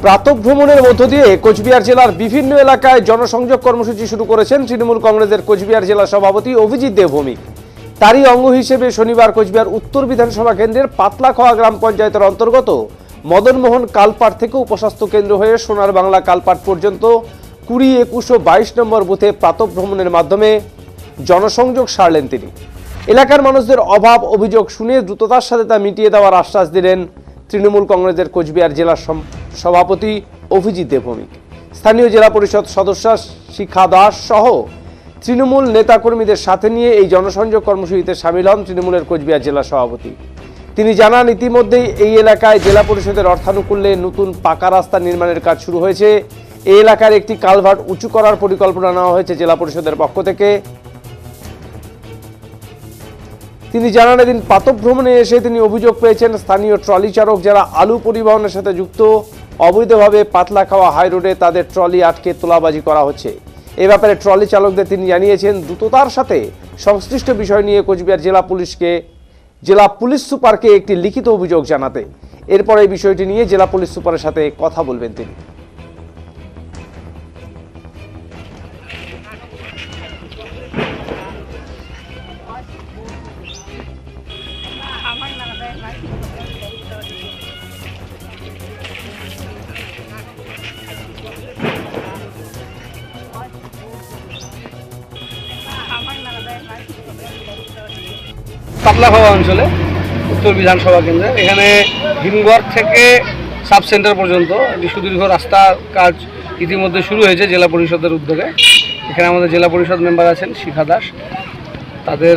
প্রাতঃ ভ্রমণের মধ্য দিয়ে কোচবিহার জেলার বিভিন্ন এলাকায় জনসংযোগ কর্মসূচি শুরু করেছেন তৃণমূল কংগ্রেসের কোচবিহার জেলা সভাপতি অভিজিৎ দেব ভৌমিক। তারই অঙ্গ হিসেবে শনিবার কোচবিহার উত্তর বিধানসভা কেন্দ্রের পাতলাখোয়া গ্রাম পঞ্চায়েতের অন্তর্গত মদনমোহন কালপাট থেকে উপস্বাস্থ্য কেন্দ্র হয়ে সোনার বাংলা কালপাট পর্যন্ত 20, 21 ও 22 নম্বর বুথে প্রাতঃ ভ্রমণের মাধ্যমে জনসংযোগ সারলেন তিনি। এলাকার মানুষদের অভাব অভিযোগ শুনে দ্রুততার সাথে তা মিটিয়ে দেওয়ার আশ্বাস দিলেন তৃণমূল কংগ্রেসের কোচবিহার জেলা সভাপতি অভিজিৎ দেব ভৌমিক। স্থানীয় জেলা পরিষদ সদস্য শিখা দাস সহ তৃণমূল নেতাকর্মীদের সাথে নিয়ে এই জনসংযোগ কর্মসূচিতে সামিল হন তৃণমূলের কোচবিহার জেলা সভাপতি। তিনি জানান, ইতিমধ্যেই এই এলাকায় জেলা পরিষদের অর্থানুকূল্যে নতুন পাকা রাস্তা নির্মাণের কাজ শুরু হয়েছে। এই এলাকার একটি কালভার্ট উঁচু করার পরিকল্পনা নেওয়া হয়েছে জেলা পরিষদের পক্ষ থেকে। তিনি জানান, এদিন প্রাতঃ ভ্রমণে এসে তিনি অভিযোগ পেয়েছেন স্থানীয় ট্রলি চালক যারা আলু পরিবহনের সাথে যুক্ত অবৈধভাবে পাতলাখোয়া হাই রোডে তাদের ট্রলি আটকে তোলাবাজি করা হচ্ছে। এ ব্যাপারে ট্রলি চালকদের তিনি জানিয়েছেন দ্রুততার সাথে সংশ্লিষ্ট বিষয় নিয়ে কোচবিহার জেলা পুলিশ সুপারকে একটি লিখিত অভিযোগ জানাতে। এরপর এই বিষয়টি নিয়ে জেলা পুলিশ সুপারের সাথে কথা বলবেন তিনি। পাতলাখোয়া অঞ্চলে উত্তর বিধানসভা কেন্দ্রে এখানে হিমঘর থেকে সাব সেন্টার পর্যন্ত একটি সুদীর্ঘ রাস্তার কাজ ইতিমধ্যে শুরু হয়েছে জেলা পরিষদের উদ্যোগে। এখানে আমাদের জেলা পরিষদ মেম্বার আছেন শিখা দাস, তাদের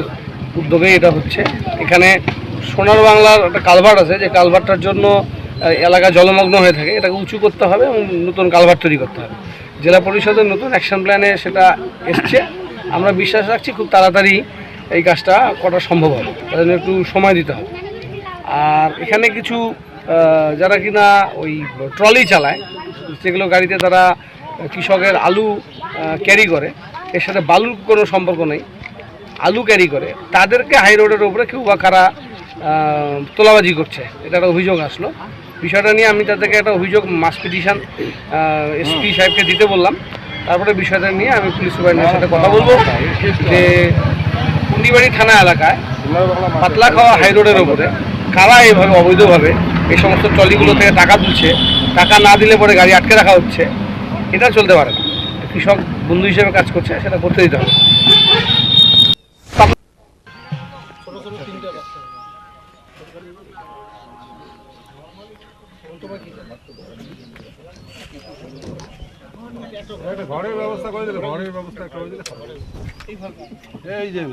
উদ্যোগেই এটা হচ্ছে। এখানে সোনার বাংলার একটা কালভার্ট আছে, যে কালভার্টটার জন্য এলাকা জলমগ্ন হয়ে থাকে, এটাকে উঁচু করতে হবে এবং নতুন কালভার্ট তৈরি করতে হবে। জেলা পরিষদের নতুন অ্যাকশন প্ল্যানে সেটা এসছে। আমরা বিশ্বাস রাখছি খুব তাড়াতাড়ি এই কাজটা করা সম্ভব হবে, তার জন্য একটু সময় দিতে হবে। আর এখানে কিছু যারা কিনা ওই ট্রলি চালায়, সেগুলো গাড়িতে তারা কৃষকের আলু ক্যারি করে, এর সাথে বালুর কোনো সম্পর্ক নেই, আলু ক্যারি করে, তাদেরকে হাই রোডের উপরে কেউ বা কারা তোলাবাজি করছে, এটা একটা অভিযোগ আসলো। বিষয়টা নিয়ে আমি তাদেরকে একটা অভিযোগ মাস পিটিশন এসপি সাহেবকে দিতে বললাম। তারপরে বিষয়টা নিয়ে আমি পুলিশ সুপারিনটেন্ডেন্টের সাথে কথা বলবো যে কুন্ডিবাড়ি থানা এলাকায় পাতলাখোয়া হাই রোডের ওপরে কারা এইভাবে অবৈধভাবে এই সমস্ত ট্রলিগুলো থেকে টাকা তুলছে, টাকা না দিলে পরে গাড়ি আটকে রাখা হচ্ছে, এটা চলতে পারে না। কৃষক বন্ধু হিসেবে কাজ করছে, সেটা করতে দিতে হবে। ঘরের ব্যবস্থা করে দিলে, ঘরের ব্যবস্থা করে দিলে এই যে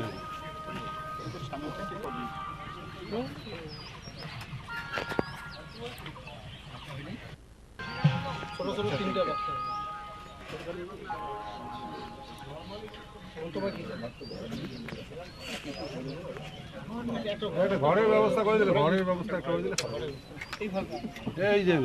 ছোট ছোট 3টা বাচ্চা ঘরের ব্যবস্থা করে দিলে, ঘরের ব্যবস্থা করে দিলে এই যে